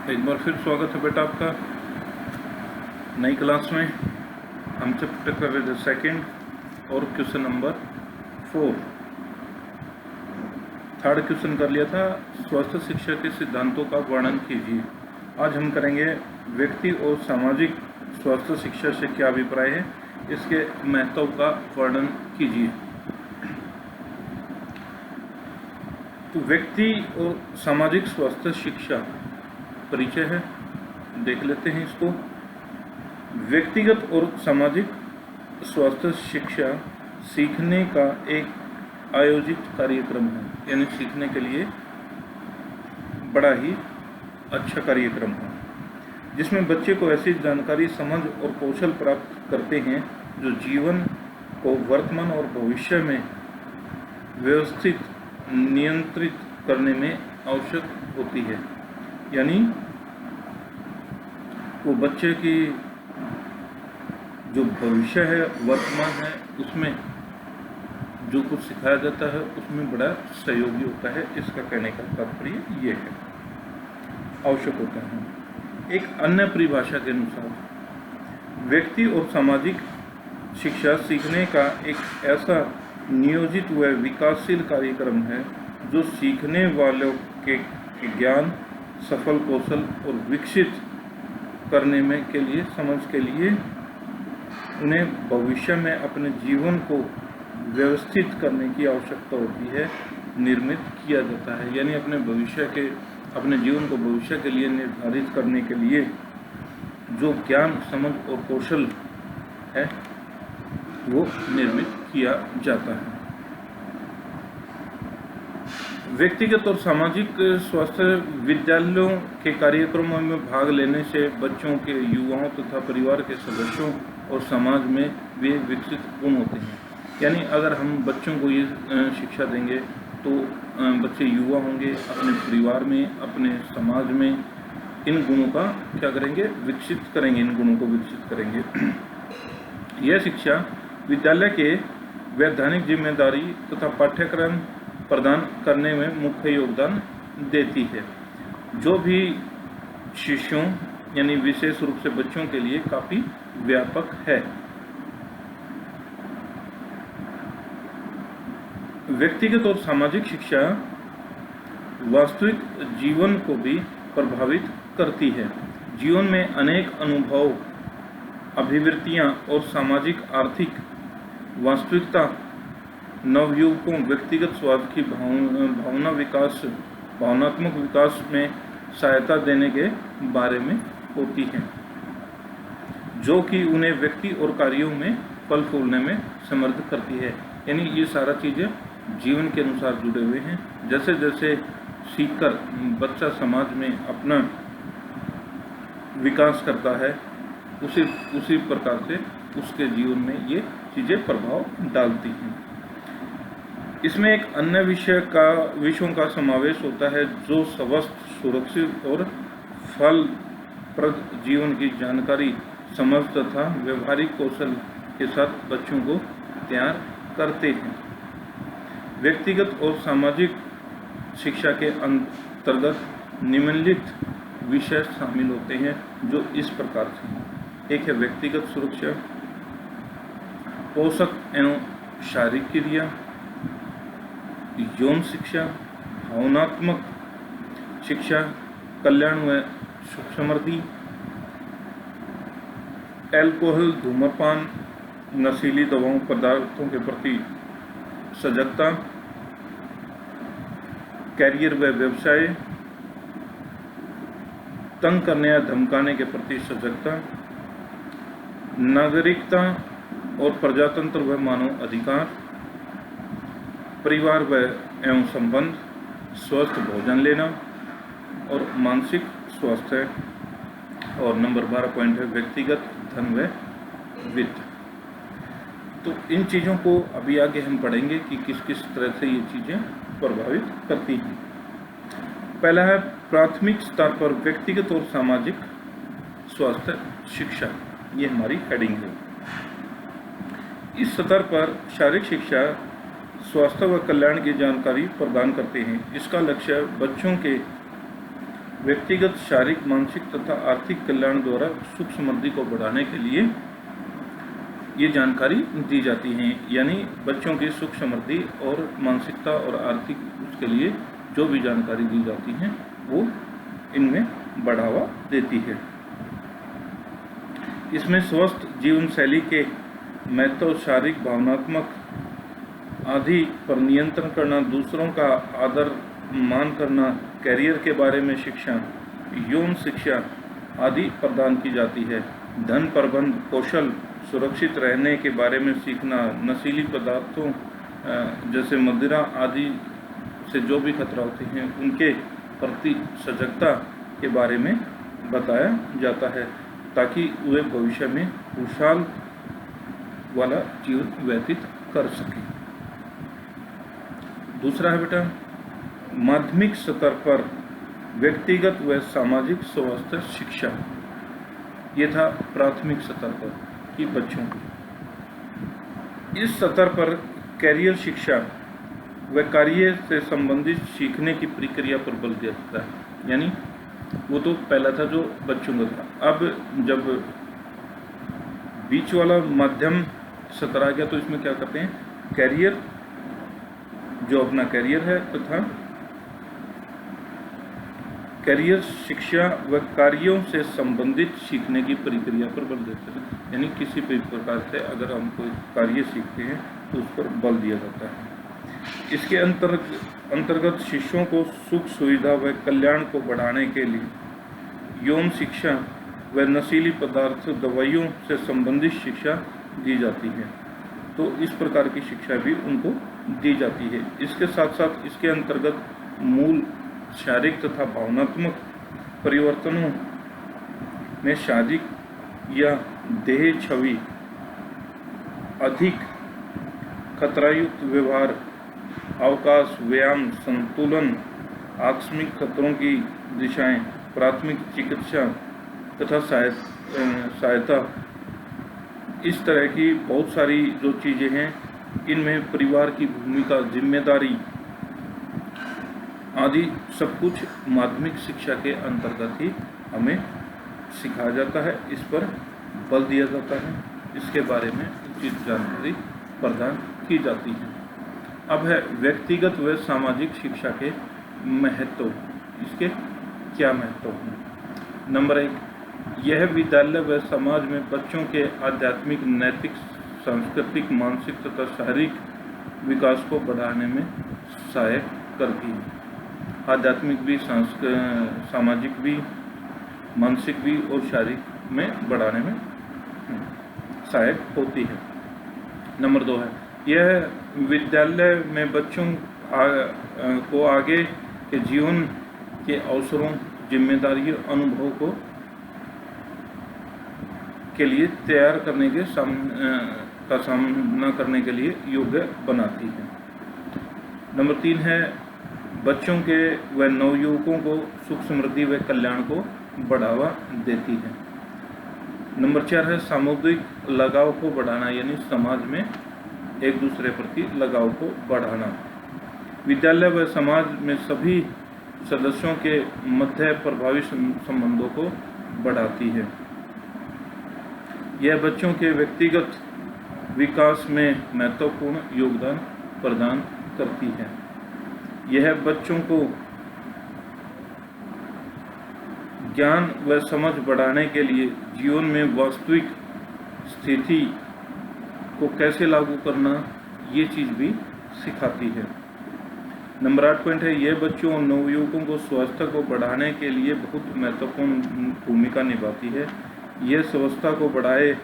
एक बार फिर स्वागत है बेटा आपका नई क्लास में। हम चैप्टर कर रहे थे सेकंड और क्वेश्चन नंबर 4। थर्ड क्वेश्चन कर लिया था, स्वास्थ्य शिक्षा के सिद्धांतों का वर्णन कीजिए। आज हम करेंगे व्यक्ति और सामाजिक स्वास्थ्य शिक्षा से क्या अभिप्राय है, इसके महत्व का वर्णन कीजिए। तो व्यक्ति और सामाजिक स्वास्थ्य शिक्षा परिचय है, देख लेते हैं इसको। व्यक्तिगत और सामाजिक स्वास्थ्य शिक्षा सीखने का एक आयोजित कार्यक्रम है, यानी सीखने के लिए बड़ा ही अच्छा कार्यक्रम है, जिसमें बच्चे को ऐसी जानकारी, समझ और कौशल प्राप्त करते हैं जो जीवन को वर्तमान और भविष्य में व्यवस्थित नियंत्रित करने में आवश्यक होती है। यानी वो बच्चे की जो भविष्य है, वर्तमान है, उसमें जो कुछ सिखाया जाता है उसमें बड़ा सहयोगी होता है। इसका कहने का तात्पर्य ये है, आवश्यक होता है। एक अन्य परिभाषा के अनुसार व्यक्ति और सामाजिक शिक्षा सीखने का एक ऐसा नियोजित व विकासशील कार्यक्रम है जो सीखने वालों के ज्ञान, सफल कौशल और विकसित करने में के लिए, समझ के लिए उन्हें भविष्य में अपने जीवन को व्यवस्थित करने की आवश्यकता होती है, निर्मित किया जाता है। यानी अपने जीवन को भविष्य के लिए निर्धारित करने के लिए जो ज्ञान, समझ और कौशल है वो निर्मित किया जाता है। व्यक्तिगत और सामाजिक स्वास्थ्य विद्यालयों के कार्यक्रमों में भाग लेने से बच्चों के, युवाओं तथा परिवार के सदस्यों और समाज में वे विकसित गुण होते हैं। यानी अगर हम बच्चों को ये शिक्षा देंगे तो बच्चे युवा होंगे, अपने परिवार में, अपने समाज में इन गुणों का क्या करेंगे, विकसित करेंगे, इन गुणों को विकसित करेंगे। यह शिक्षा विद्यालय के वैधानिक जिम्मेदारी तथा पाठ्यक्रम प्रदान करने में मुख्य योगदान देती है, जो भी शिशुओं यानी विशेष रूप से बच्चों के लिए काफ़ी व्यापक है। व्यक्तिगत और सामाजिक शिक्षा वास्तविक जीवन को भी प्रभावित करती है। जीवन में अनेक अनुभव, अभिवृत्तियां और सामाजिक आर्थिक वास्तविकता नवयुवकों व्यक्तिगत स्वाद की भावनात्मक विकास में सहायता देने के बारे में होती हैं, जो कि उन्हें व्यक्ति और कार्यों में फल फूलने में समर्थ करती है। यानी ये सारा चीज़ें जीवन के अनुसार जुड़े हुए हैं। जैसे जैसे सीखकर बच्चा समाज में अपना विकास करता है, उसी प्रकार से उसके जीवन में ये चीज़ें प्रभाव डालती हैं। इसमें एक अन्य विषयों का समावेश होता है जो स्वस्थ, सुरक्षित और फलप्रद जीवन की जानकारी, समझ तथा व्यवहारिक कौशल के साथ बच्चों को तैयार करते हैं। व्यक्तिगत और सामाजिक शिक्षा के अंतर्गत निम्नलिखित विषय शामिल होते हैं जो इस प्रकार से हैं। एक है व्यक्तिगत सुरक्षा, पोषक एवं शारीरिक क्रिया, यौन शिक्षा, भावनात्मक शिक्षा, कल्याण व सुख समृद्धि, अल्कोहल, धूम्रपान, नशीली दवाओं, पदार्थों के प्रति सजगता, कैरियर व व्यवसाय, तंग करने या धमकाने के प्रति सजगता, नागरिकता और प्रजातंत्र व मानव अधिकार, परिवार व एवं संबंध, स्वस्थ भोजन लेना और मानसिक स्वास्थ्य। और नंबर 12 पॉइंट है व्यक्तिगत धन व वित्त। तो इन चीज़ों को अभी आगे हम पढ़ेंगे कि किस किस तरह से ये चीज़ें प्रभावित करती हैं। पहला है प्राथमिक स्तर पर व्यक्तिगत और सामाजिक स्वास्थ्य शिक्षा, ये हमारी हेडिंग है। इस स्तर पर शारीरिक शिक्षा स्वास्थ्य व कल्याण की जानकारी प्रदान करते हैं। इसका लक्ष्य बच्चों के व्यक्तिगत शारीरिक मानसिक तथा आर्थिक कल्याण द्वारा सुख समृद्धि को बढ़ाने के लिए ये जानकारी दी जाती है। यानी बच्चों की सुख समृद्धि और मानसिकता और आर्थिक उसके लिए जो भी जानकारी दी जाती है वो इनमें बढ़ावा देती है। इसमें स्वस्थ जीवन शैली के महत्व, शारीरिक भावनात्मक आदि पर नियंत्रण करना, दूसरों का आदर मान करना, कैरियर के बारे में शिक्षा, यौन शिक्षा आदि प्रदान की जाती है। धन प्रबंध कौशल, सुरक्षित रहने के बारे में सीखना, नशीली पदार्थों जैसे मदिरा आदि से जो भी खतरा होते हैं उनके प्रति सजगता के बारे में बताया जाता है ताकि वे भविष्य में खुशहाल वाला जीवन व्यतीत कर सकें। दूसरा है बेटा माध्यमिक स्तर पर व्यक्तिगत व सामाजिक स्वास्थ्य शिक्षा। ये था प्राथमिक स्तर पर कि बच्चों इस स्तर पर कैरियर शिक्षा व कार्य से संबंधित सीखने की प्रक्रिया पर बल दिया जाता है। यानी वो तो पहला था जो बच्चों का था। अब जब बीच वाला मध्यम स्तर आ गया तो इसमें क्या करते हैं, कैरियर जो अपना कैरियर है तथा कैरियर शिक्षा व कार्यों से संबंधित सीखने की प्रक्रिया पर बल देते हैं। यानी किसी भी प्रकार से अगर हम कोई कार्य सीखते हैं तो उस पर बल दिया जाता है। इसके अंतर्गत शिष्यों को सुख सुविधा व कल्याण को बढ़ाने के लिए यौन शिक्षा व नशीली पदार्थ दवाइयों से संबंधित शिक्षा दी जाती है। तो इस प्रकार की शिक्षा भी उनको दी जाती है। इसके साथ साथ इसके अंतर्गत मूल शारीरिक तथा भावनात्मक परिवर्तनों में शारीरिक या देह छवि, अधिक खतरायुक्त व्यवहार, अवकाश, व्यायाम, संतुलन, आकस्मिक खतरों की दिशाएं, प्राथमिक चिकित्सा तथा सहायता, इस तरह की बहुत सारी जो चीज़ें हैं इनमें परिवार की भूमिका, जिम्मेदारी आदि सब कुछ माध्यमिक शिक्षा के अंतर्गत ही हमें सिखाया जाता है। इस पर बल दिया जाता है, इसके बारे में उचित जानकारी प्रदान की जाती है। अब है व्यक्तिगत व सामाजिक शिक्षा के महत्व। इसके क्या महत्व हैं? नंबर 1, यह विद्यालय व समाज में बच्चों के आध्यात्मिक, नैतिक, सांस्कृतिक, मानसिक तथा शारीरिक विकास को बढ़ाने में सहायक करती है। आध्यात्मिक भी, सामाजिक भी, मानसिक भी और शारीरिक में बढ़ाने में सहायक होती है। नंबर 2 है, यह विद्यालय में बच्चों को आगे के जीवन के अवसरों, जिम्मेदारियों, अनुभव को के लिए तैयार करने के का सामना करने के लिए योग्य बनाती है। नंबर 3 है, बच्चों के व नवयुवकों को सुख समृद्धि व कल्याण को बढ़ावा देती है। नंबर 4 है, सामुदायिक लगाव को बढ़ाना, यानी समाज में एक दूसरे प्रति लगाव को बढ़ाना। विद्यालय व समाज में सभी सदस्यों के मध्य प्रभावी संबंधों को बढ़ाती है। यह बच्चों के व्यक्तिगत विकास में महत्वपूर्ण योगदान प्रदान करती है। यह बच्चों को ज्ञान व समझ बढ़ाने के लिए जीवन में वास्तविक स्थिति को कैसे लागू करना, ये चीज़ भी सिखाती है। नंबर 8 पॉइंट है, यह बच्चों और नवयुवकों को स्वास्थ्य को बढ़ाने के लिए बहुत महत्वपूर्ण भूमिका निभाती है। यह स्वास्थ्य को बढ़ाए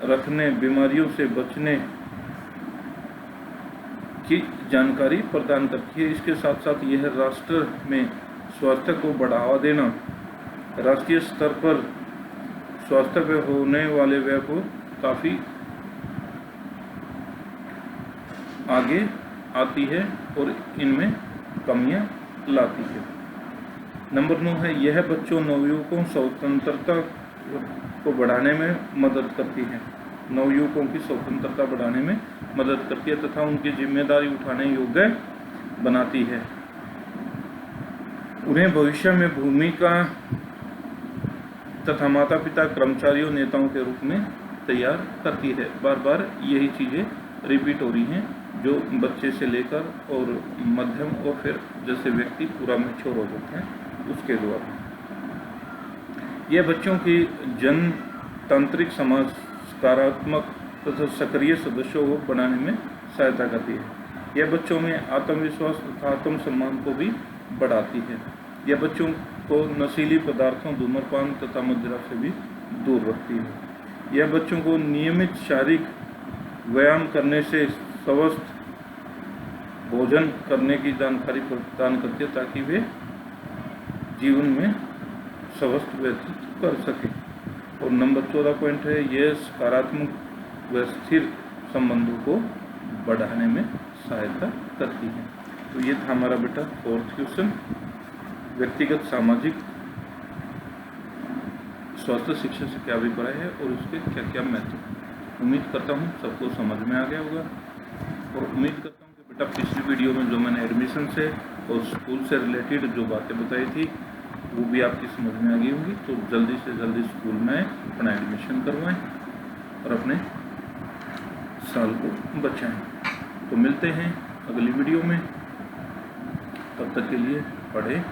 रखने, बीमारियों से बचने की जानकारी प्रदान करती है। इसके साथ साथ यह राष्ट्र में स्वास्थ्य को बढ़ावा देना, राष्ट्रीय स्तर पर स्वास्थ्य पे होने वाले व्यय को काफ़ी आगे आती है और इनमें कमियां लाती है। नंबर 9 है, यह बच्चों नवयुवकों स्वतंत्रता को बढ़ाने में मदद करती है। नवयुवकों की स्वतंत्रता बढ़ाने में मदद करती है तथा उनकी जिम्मेदारी उठाने योग्य बनाती है। उन्हें भविष्य में भूमिका तथा माता पिता, कर्मचारियों, नेताओं के रूप में तैयार करती है। बार बार यही चीज़ें रिपीट हो रही हैं, जो बच्चे से लेकर और मध्यम और फिर जैसे व्यक्ति पूरा मैच्योर हो जाता है उसके द्वारा। यह बच्चों की जनतांत्रिक, समाज सकारात्मक तथा सक्रिय सदस्यों को बनाने में सहायता करती है। यह बच्चों में आत्मविश्वास तथा आत्मसम्मान को भी बढ़ाती है। यह बच्चों को नशीली पदार्थों, धूम्रपान तथा मदिरा से भी दूर रखती है। यह बच्चों को नियमित शारीरिक व्यायाम करने से स्वस्थ भोजन करने की जानकारी प्रदान करती है, ताकि वे जीवन में स्वस्थ व्यतीत कर सकें। और नंबर 14 पॉइंट है, यह सकारात्मक व स्थिर संबंधों को बढ़ाने में सहायता करती है। तो ये था हमारा बेटा 4th क्वेश्चन, व्यक्तिगत सामाजिक स्वास्थ्य शिक्षा से क्या अभिप्राय है और उसके क्या क्या महत्व। उम्मीद करता हूँ सबको समझ में आ गया होगा, और उम्मीद करता हूँ कि बेटा पिछली वीडियो में जो मैंने एडमिशन से और स्कूल से रिलेटेड जो बातें बताई थी वो भी आपकी समझ में आ गई होंगी। तो जल्दी से जल्दी स्कूल में अपना एडमिशन करवाएं और अपने साल को बचाएं। तो मिलते हैं अगली वीडियो में, तब तक के लिए पढ़ें